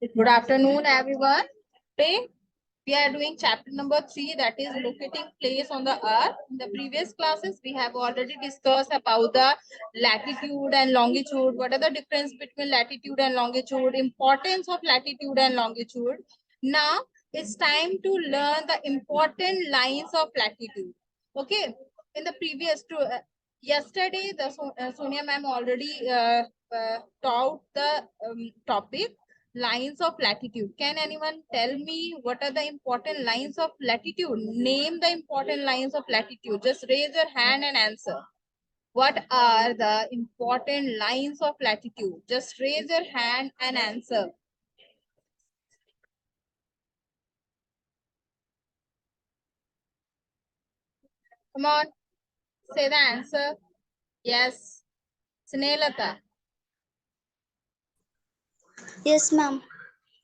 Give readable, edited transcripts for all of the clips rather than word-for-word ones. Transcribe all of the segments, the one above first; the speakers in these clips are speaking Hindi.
Good afternoon, everyone. Today we are doing chapter number 3, that is locating place on the earth. In the previous classes, we have already discussed about the latitude and longitude. What are the difference between latitude and longitude? Importance of latitude and longitude. Now it's time to learn the important lines of latitude. Okay. In the previous yesterday, the Sonia ma'am already taught the topic lines of latitude. Can anyone tell me what are the important lines of latitude? Name the important lines of latitude. Just raise your hand and answer. What are the important lines of latitude? Just raise your hand and answer. Come on, say the answer. Yes, Snelata. Yes, ma'am.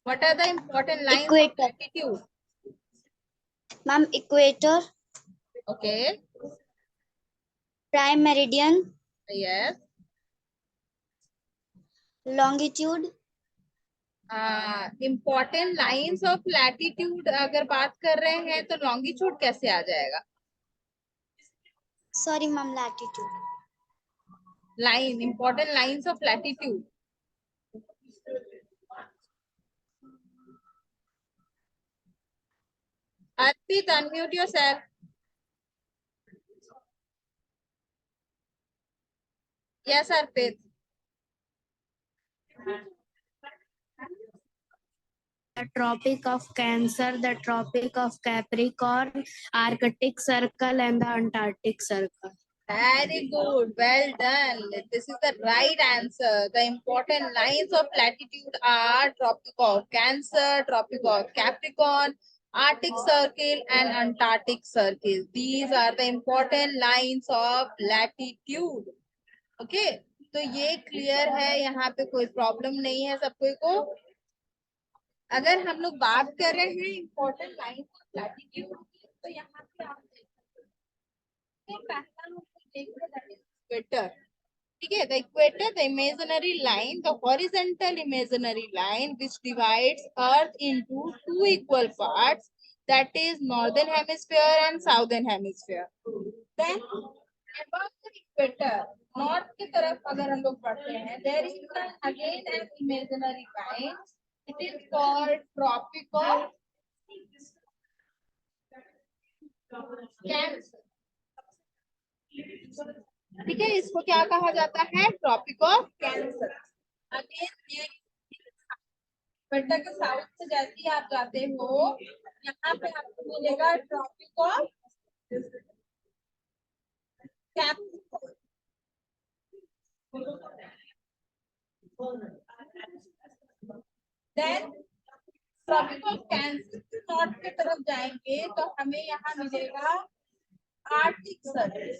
What are the important lines Equator. of latitude? Ma'am, equator, Okay. prime meridian, Yes. longitude, important lines of latitude अगर बात कर रहे हैं तो लॉन्गिट्यूड कैसे आ जाएगा? sorry ma'am, latitude. Line, important lines of latitude. Arpit, unmute yourself. Yes Arpit. The Tropic of Cancer, the Tropic of Capricorn, Arctic Circle, and the Antarctic Circle. Very good, well done. This is the right answer. The important lines of latitude are Tropic of Cancer, Tropic of Capricorn, Arctic Circle, and Antarctic Circle. These are the important lines of latitude. Okay, तो ये क्लियर है, यहाँ पे कोई प्रॉब्लम नहीं है सब कोई को. अगर हम लोग बात कर रहे हैं इम्पोर्टेंट लाइन ऑफ लैटिट्यूड की, तो यहाँ पे आप देख सकते हैं पहला हमको देखना है इक्वेटर. ठीक है, the equator, the imaginary line, the horizontal imaginary line which divides earth into two equal parts, that is northern hemisphere and southern hemisphere. Then above the equator, north की तरफ अगर हम लोग बढ़ते हैं, there is again an imaginary line. It is called Tropic of Cancer. ठीक है, इसको क्या कहा जाता है? Tropic of Cancer. अगेन ये इक्वेटर के साउथ से जैसे ही आप जाते हो, यहाँ पे आपको मिलेगा Tropic of Capricorn. Then Tropic of Cancer के नॉर्थ की तरफ जाएंगे तो हमें यहाँ मिलेगा Arctic Circle.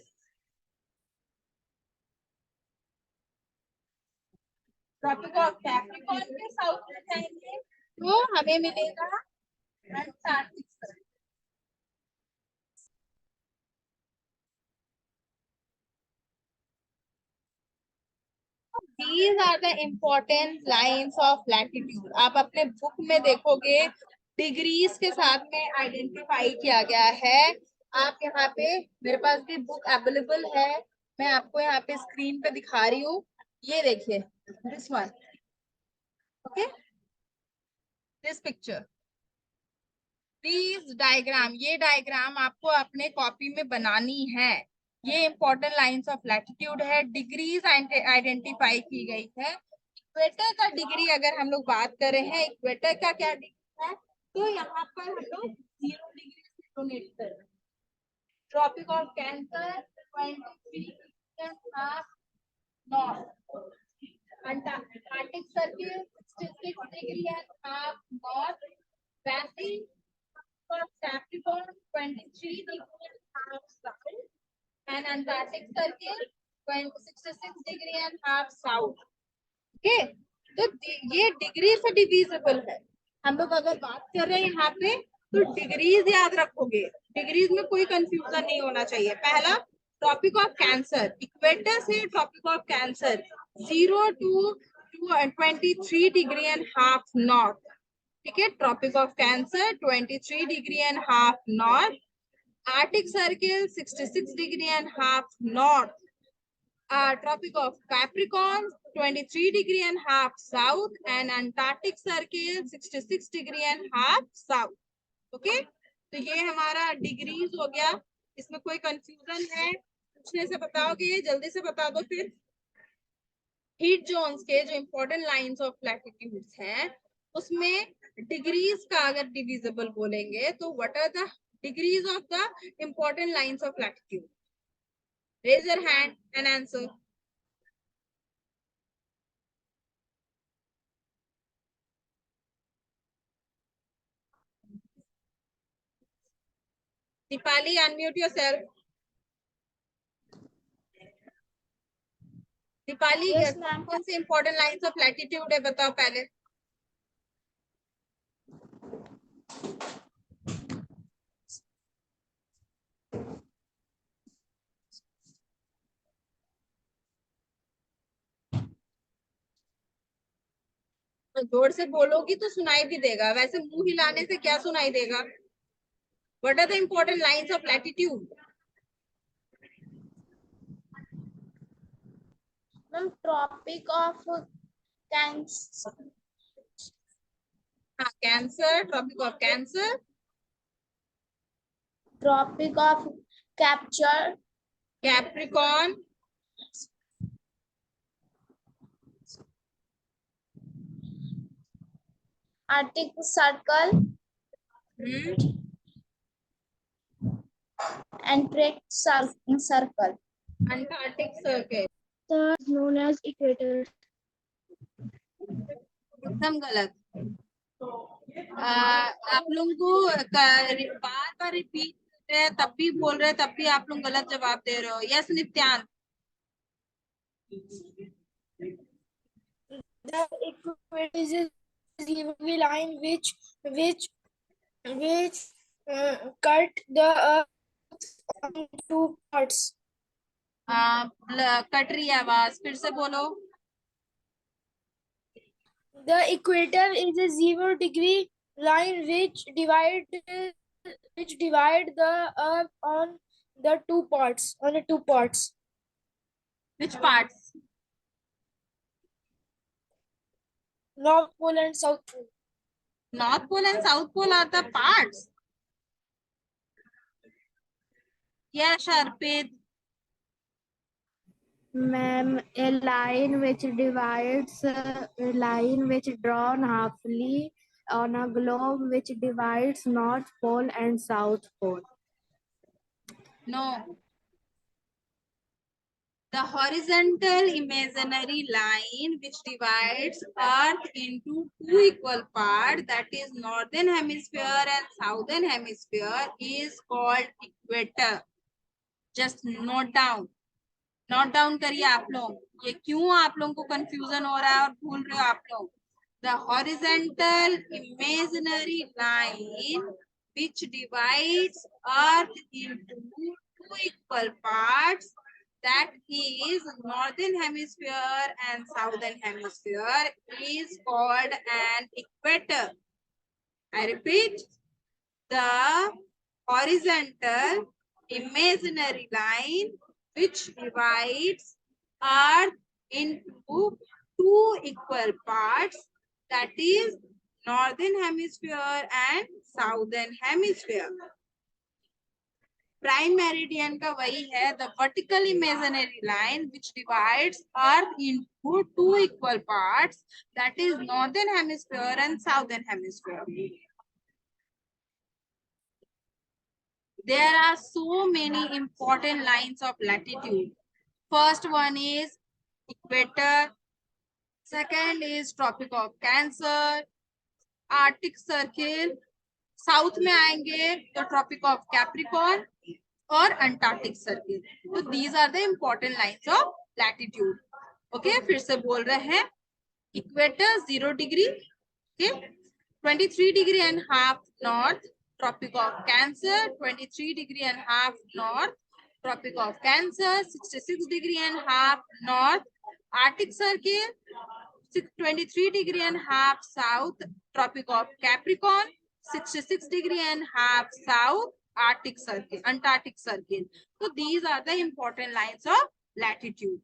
Tropic of Capricorn के साउथ में जाएंगे तो हमें मिलेगा Antarctic Circle. These are the important lines of latitude. आप अपने बुक में देखोगे डिग्रीज के साथ में आइडेंटिफाई किया गया है. आप यहाँ पे, मेरे पास भी बुक अवेलेबल है, मैं आपको यहाँ पे स्क्रीन पे दिखा रही हूँ. ये देखिए, this one. Okay, this picture, please diagram. ये डायग्राम आपको अपने कॉपी में बनानी है. ये इंपॉर्टेंट लाइंस ऑफ लैटिट्यूड है. डिग्रीज आइडेंटिफाई की गई है. इक्वेटर का डिग्री अगर हम लोग बात कर रहे हैं, इक्वेटर का क्या डिग्री है, तो यहाँ पर हम लोग 0 डिग्री से डोनेट कर रहे हैं. Tropic of Cancer 23.5 north. Antarctic Circle 66 degree and half north. Pacific Capricorn 23 degree and half south, and Antarctic Circle 66 degree and half south. Okay, तो ये डिग्री से डिविजिबल है. हम लोग अगर बात कर रहे हैं यहाँ पे तो डिग्रीज याद रखोगे, डिग्रीज में कोई कंफ्यूजन नहीं होना चाहिए. पहला ट्रॉपिक ऑफ कैंसर, इक्वेटर से Tropic of Cancer 0 to 23 degree and half north. ठीक है, Tropic of Cancer 23 degree and half north, Arctic Circle 66 degree and half north, Tropic of Capricorn 23 degree and half south, and Antarctic Circle 66 degree and half south. Okay, तो ये हमारा डिग्रीज हो गया. इसमें कोई कंफ्यूजन है पूछने से बताओगे? जल्दी से बता दो फिर. हीट जोन्स के जो इंपॉर्टेंट लाइंस ऑफ लैटिट्यूड्स हैं उसमें डिग्रीज का अगर डिविजिबल बोलेंगे तो what are the degrees of the important lines of latitude? Raise your hand and answer. Dipali, unmute yourself. Dipali, Yes, ma'am. कौन से इंपॉर्टेंट लाइंस ऑफ लैटिट्यूड है बताओ पहले. तो जोर से बोलोगी तो सुनाई भी देगा, वैसे मुंह हिलाने से क्या सुनाई देगा? What are the important lines of latitude? Ma'am, Tropic of Cancer. हाँ, cancer, Tropic of Cancer, Tropic of Capture. Capricorn, Arctic Circle. Antarctic Circle. Antarctic Circle. Third known as equator. एकदम गलत. आप लोगों को बार बार रिपीट कर रहे हैं, तब भी बोल रहे हैं, तब भी आप लोग गलत जवाब दे रहे हो. Yes नित्यान. The equator is a zero line which cut the earth on two parts. Cut रही है आवाज, फिर से बोलो. The equator is a 0-degree line which divide the earth on the two parts. Which parts? North Pole and South Pole. North Pole and South Pole are the parts. Yes, Arpit. Ma'am, a line which drawn halfly on a globe which divides North Pole and South Pole. No. The horizontal imaginary line which divides Earth into two equal parts, that is northern hemisphere and southern hemisphere, is called equator. Just note down. Note down करिए आप लोग. ये क्यों आप लोगों को कंफ्यूजन हो रहा है और भूल रहे हो आप लोग? The horizontal imaginary line which divides earth into two equal parts, that is northern hemisphere and southern hemisphere, is called an equator. I repeat, the horizontal imaginary line which divides earth into two equal parts, that is northern hemisphere and southern hemisphere. Prime meridian का वही है, the vertical imaginary line which divides earth into two equal parts, that is northern hemisphere and southern hemisphere. There are so many important lines of latitude. First one is equator. Second is Tropic of Cancer, Arctic Circle. South में आएंगे तो ट्रॉपिक ऑफ कैप्रिकॉर्न और अंटार्कटिक सर्किल. तो these are the important lines of latitude. Okay, फिर से बोल रहे हैं. Equator 0 degree, okay, 23 degree and half north, Tropic of Cancer 23 degree and half north, Tropic of Cancer 66 degree and half north, Arctic Circle 23 degree and half south, Tropic of Capricorn, 66 degree and half south, Arctic Circle, Antarctic Circle. So these are the important lines of latitude.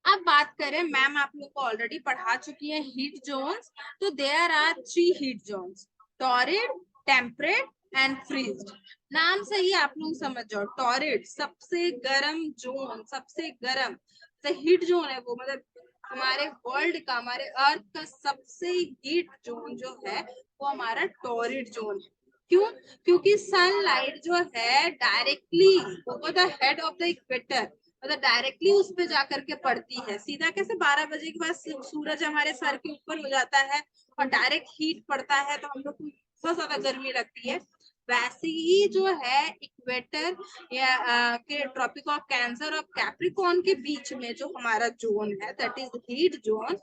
अब बात करें, मैम आप लोग को ऑलरेडी पढ़ा चुकी है हीट जोन्स. तो there are 3 heat zones, torrid, temperate and freezed. नाम से ही आप लोग समझ जाओ, टॉरिड सबसे गर्म जोन, सबसे गर्म हीट जोन है वो, मतलब हमारे वर्ल्ड का, हमारे अर्थ का सबसे हीट जोन जो है वो हमारा टॉरिड जोन है. क्यों? क्योंकि सनलाइट जो है directly over the head of the equator, मतलब डायरेक्टली उस पे जाकर के पड़ती है. सीधा कैसे 12 बजे के बाद सूरज हमारे सर के ऊपर हो जाता है और डायरेक्ट हीट पड़ता है तो हम लोग को बहुत ज्यादा गर्मी लगती है. वैसे ही जो है इक्वेटर या के ट्रॉपिक ऑफ कैंसर और कैप्रिकॉर्न के बीच में जो हमारा जोन है, that is heat zone,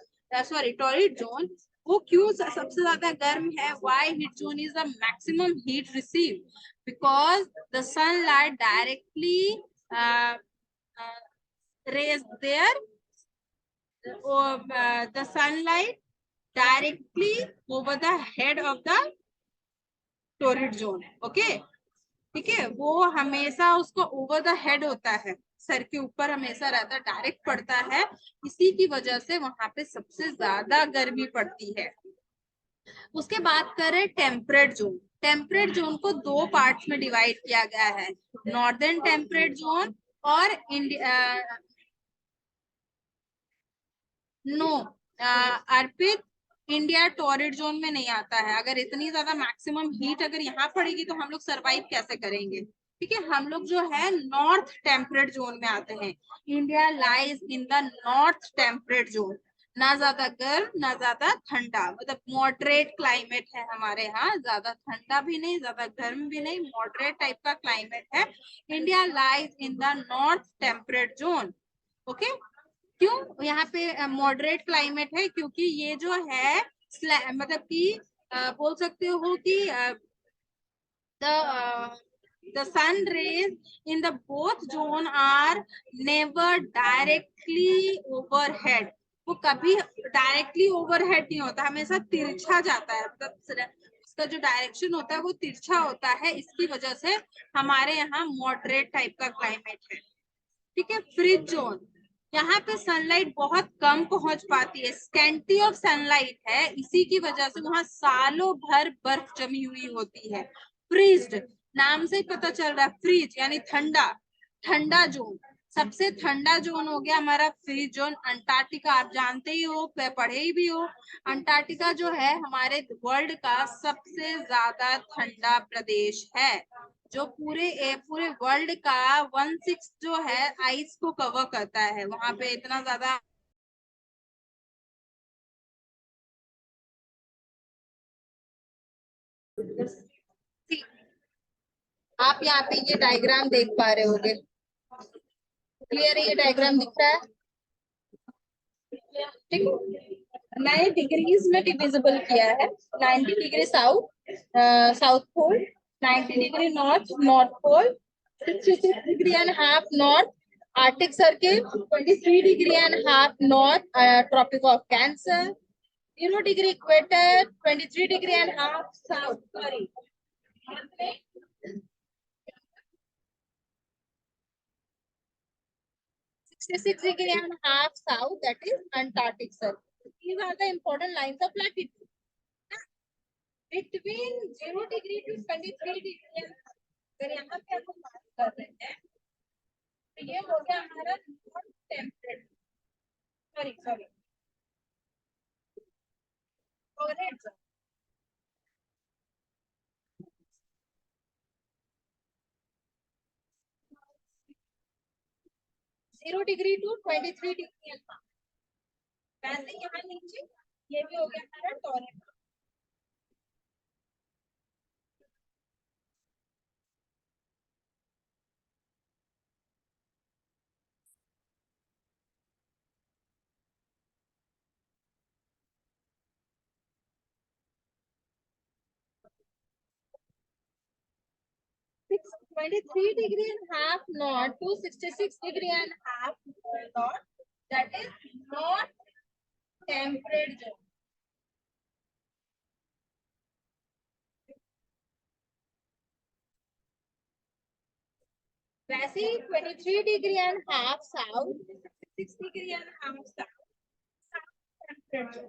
sorry torrid zone, वो क्यों सबसे ज्यादा गर्म है? Why heat zone is the maximum heat receive? Because the sunlight directly rays there, the sunlight directly over the head of the torrid zone. Okay, ठीक है, वो हमेशा उसको ओवर द हेड होता है, सर के ऊपर हमेशा रहता, डायरेक्ट पड़ता है. इसी की वजह से वहां पे सबसे ज्यादा गर्मी पड़ती है. उसके बाद करें टेम्परेट जोन. टेम्परेट जोन को 2 पार्ट्स में डिवाइड किया गया है, नॉर्दर्न टेम्परेट जोन और नो अर्पित, इंडिया टॉरिड जोन में नहीं आता है. अगर इतनी ज्यादा मैक्सिमम हीट अगर यहाँ पड़ेगी तो हम लोग सरवाइव कैसे करेंगे? ठीक है, हम लोग जो है नॉर्थ टेम्परेट जोन में आते हैं. India lies in the north temperate zone. ना ज्यादा गर्म ना ज्यादा ठंडा, मतलब मॉडरेट क्लाइमेट है हमारे यहाँ, ज्यादा ठंडा भी नहीं ज्यादा गर्म भी नहीं, मॉडरेट टाइप का क्लाइमेट है. India lies in the north temperate zone. Okay, क्यों यहाँ पे मॉडरेट क्लाइमेट है? क्योंकि ये जो है मतलब कि बोल सकते हो कि the sun rays in the both zone are never directly overhead. वो कभी डायरेक्टली ओवरहेड नहीं होता, हमेशा तिरछा जाता है, मतलब उसका जो डायरेक्शन होता है वो तिरछा होता है. इसकी वजह से हमारे यहाँ मॉडरेट टाइप का क्लाइमेट है. ठीक है, फ्रिज जोन, यहाँ पे सनलाइट बहुत कम पहुंच पाती है, स्कैंटी ऑफ सनलाइट है, इसी की वजह से वहां सालों भर बर्फ जमी हुई होती है. फ्रीज्ड, नाम से पता चल रहा है, फ्रीज यानी ठंडा, ठंडा जोन. सबसे ठंडा जोन हो गया हमारा फ्रीज जोन. अंटार्कटिका आप जानते ही हो, पढ़े ही भी हो. अंटार्कटिका जो है हमारे वर्ल्ड का सबसे ज्यादा ठंडा प्रदेश है, जो पूरे वर्ल्ड का 1/6 जो है आइस को कवर करता है. वहां पे इतना ज्यादा आप यहाँ पे ये डायग्राम देख पा रहे होगे, क्लियर है? ये डायग्राम दिख रहा है, ठीक है. 9 डिग्रीज में डिविजिबल किया है. 90 degree south pole, 90 degree north pole, 66 degree and half north Arctic Circle, 23 degree and half north Tropic of Cancer, 0 degree equator, 23 degree and half south, sorry 66 degree and half south, that is Antarctic Circle. These are the important lines of latitude. Between 0 degree to 23 degree, अगर यहाँ पे हम बात कर रहे हैं तो ये हो गया हमारा north temperate, sorry torrid zone. 0 degree to 23 degree. वैसे यहाँ नीचे ये भी हो गया हमारा torrid. Six 23 degree and half north to 66 degree and half north, that is north temperate zone. see 23 degree and half south, 66 degree and half south, south temperature.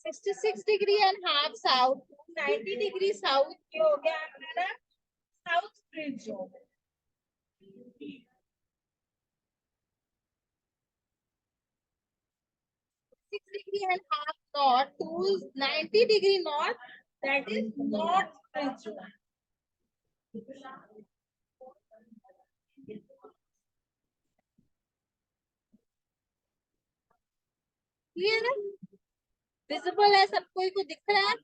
66 degree and half south, 90 degree south ये हो गया हमारा south freeze zone. 6 degree and half north to 90 degree north, that is north fringe zone. Clear है? विजिबल है सबको, को दिख रहा है?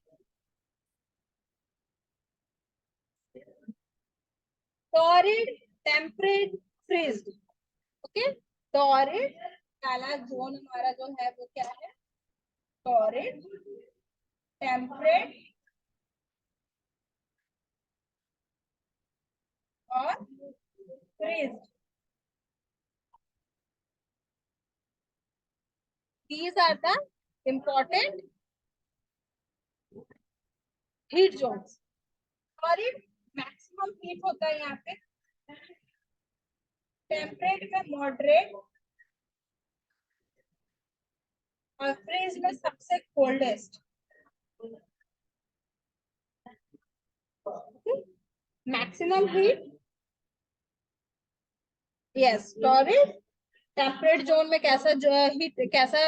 Torrid, temperate, freezed. Okay, torrid पहला जोन हमारा जो है वो क्या है? टॉरिड, टेम्परेट और freezed. These are the important heat zones. Torrid maximum heat होता है यहाँ पे, टेम्परेट में मॉडरेट और फ्रीज में सबसे coldest. Maximum heat, yes. Torrid temperate zone में कैसा हीट, कैसा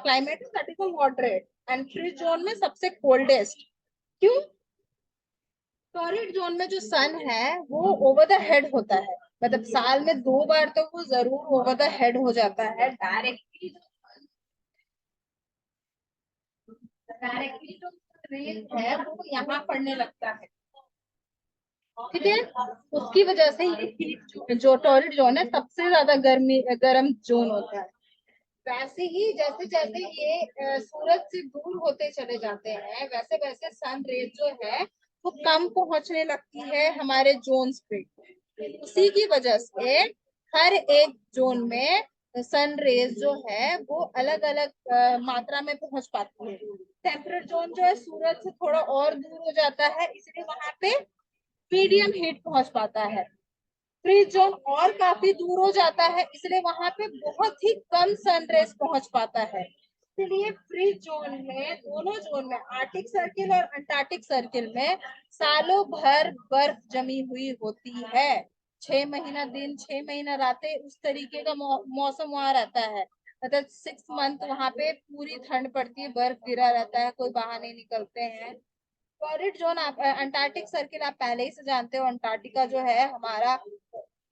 क्लाइमेट है, that is moderate. And freeze zone में सबसे कोल्डेस्ट. क्यों? टॉरिड जोन में जो सन है वो ओवर द हेड होता है, मतलब साल में 2 बार तो वो जरूर ओवर द हेड हो जाता है. डायरेक्टली जो रेज है वो यहाँ पड़ने लगता है. ठीक है, उसकी वजह से ये हीट जो टॉरिड जोन है सबसे ज्यादा गर्म जोन होता है. वैसे ही जैसे जैसे ये सूरज से दूर होते चले जाते हैं वैसे वैसे सन रेज जो है वो कम पहुंचने लगती है हमारे जोन्स पे. उसी की वजह से हर एक जोन में सन रेज जो है वो अलग अलग मात्रा में पहुंच पाती है. टेम्परेट जोन जो है सूरज से थोड़ा और दूर हो जाता है, इसलिए वहां पे मीडियम हीट पहुंच पाता है. फ्रीज जोन और काफी दूर हो जाता है, इसलिए वहां पे बहुत ही कम सनरेज पहुंच पाता है. इसलिए फ्रीज जोन में, दोनों जोन में, आर्टिक सर्किल और अंटार्कटिक सर्किल में सालों भर बर्फ जमी हुई होती है. 6 महीना दिन, 6 महीना रातें, उस तरीके का मौसम वहां रहता है. मतलब 6 मंथ वहां पे पूरी ठंड पड़ती है, बर्फ गिरा रहता है, कोई बाहर नहीं निकलते हैं. टॉरिड जोन, आप अंटार्कटिक सर्किल आप पहले ही से जानते हो. अंटार्कटिका जो है हमारा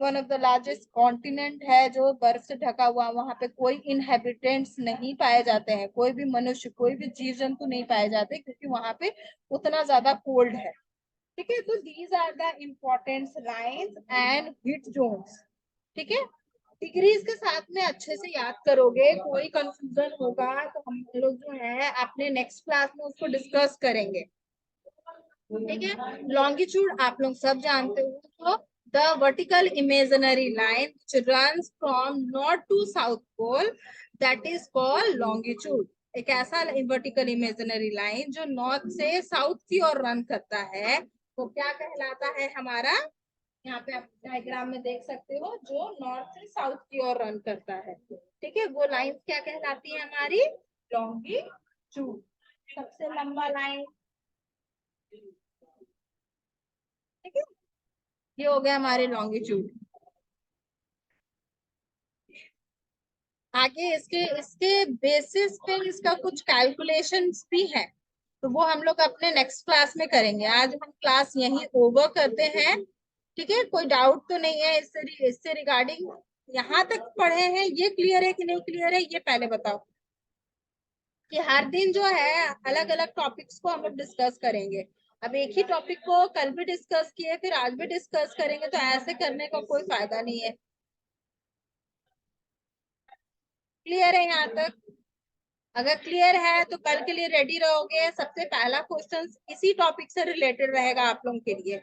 one of the largest continent है जो बर्फ से ढका हुआ. वहां पे कोई इनहेबिटेंट्स नहीं पाए जाते हैं, कोई भी मनुष्य, कोई भी जीव जंतु नहीं पाए जाते, क्योंकि वहां पे उतना ज्यादा कोल्ड है. ठीक है, तो these are the important lines and heat zones. ठीक है, डिग्रीज के साथ में अच्छे से याद करोगे. कोई कंफ्यूजन होगा तो हम लोग जो है अपने नेक्स्ट क्लास में उसको डिस्कस करेंगे. ठीक है, लॉन्गिट्यूड आप लोग सब जानते हो. तो the vertical imaginary line which runs from north to south pole, that is called longitude. एक ऐसा वर्टिकल इमेजिनरी लाइन जो नॉर्थ से साउथ की ओर रन करता है वो क्या कहलाता है हमारा? यहाँ पे आप डायग्राम में देख सकते हो, जो नॉर्थ से साउथ की ओर रन करता है. ठीक है, वो लाइन क्या कहलाती है हमारी? लॉन्गिट्यूड. सबसे लंबा लाइन. ठीक है, ये हो गया हमारे लॉन्गिट्यूड. आगे इसके इसके बेसिस पे इसका कुछ कैलकुलेशंस भी है, तो वो हम लोग अपने नेक्स्ट क्लास में करेंगे. आज हम क्लास यहीं ओवर करते हैं. ठीक है, कोई डाउट तो नहीं है इससे रिगार्डिंग? यहाँ तक पढ़े हैं, ये क्लियर है कि नहीं क्लियर है, ये पहले बताओ. कि हर दिन जो है अलग अलग टॉपिक्स को हम लोग डिस्कस करेंगे. अब एक ही टॉपिक को कल भी डिस्कस किए, फिर आज भी डिस्कस करेंगे, तो ऐसे करने का कोई फायदा नहीं है. क्लियर है यहाँ तक? अगर क्लियर है तो कल के लिए रेडी रहोगे. सबसे पहला क्वेश्चन इसी टॉपिक से रिलेटेड रहेगा आप लोगों के लिए.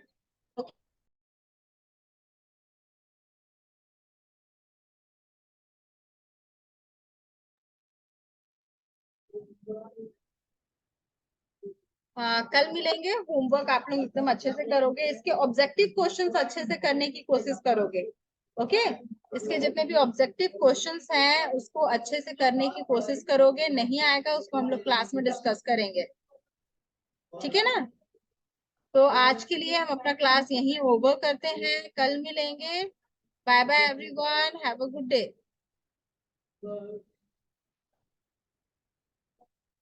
कल मिलेंगे। होमवर्क आप लोग एकदम अच्छे से करोगे, इसके ऑब्जेक्टिव क्वेश्चंस अच्छे से करने की कोशिश करोगे। ओके, इसके जितने भी ऑब्जेक्टिव क्वेश्चंस हैं उसको अच्छे से करने की कोशिश करोगे। नहीं आएगा उसको हम लोग क्लास में डिस्कस करेंगे, ठीक है ना। तो आज के लिए हम अपना क्लास यहीं ओवर करते हैं, कल मिलेंगे। Bye bye everyone, have a good day.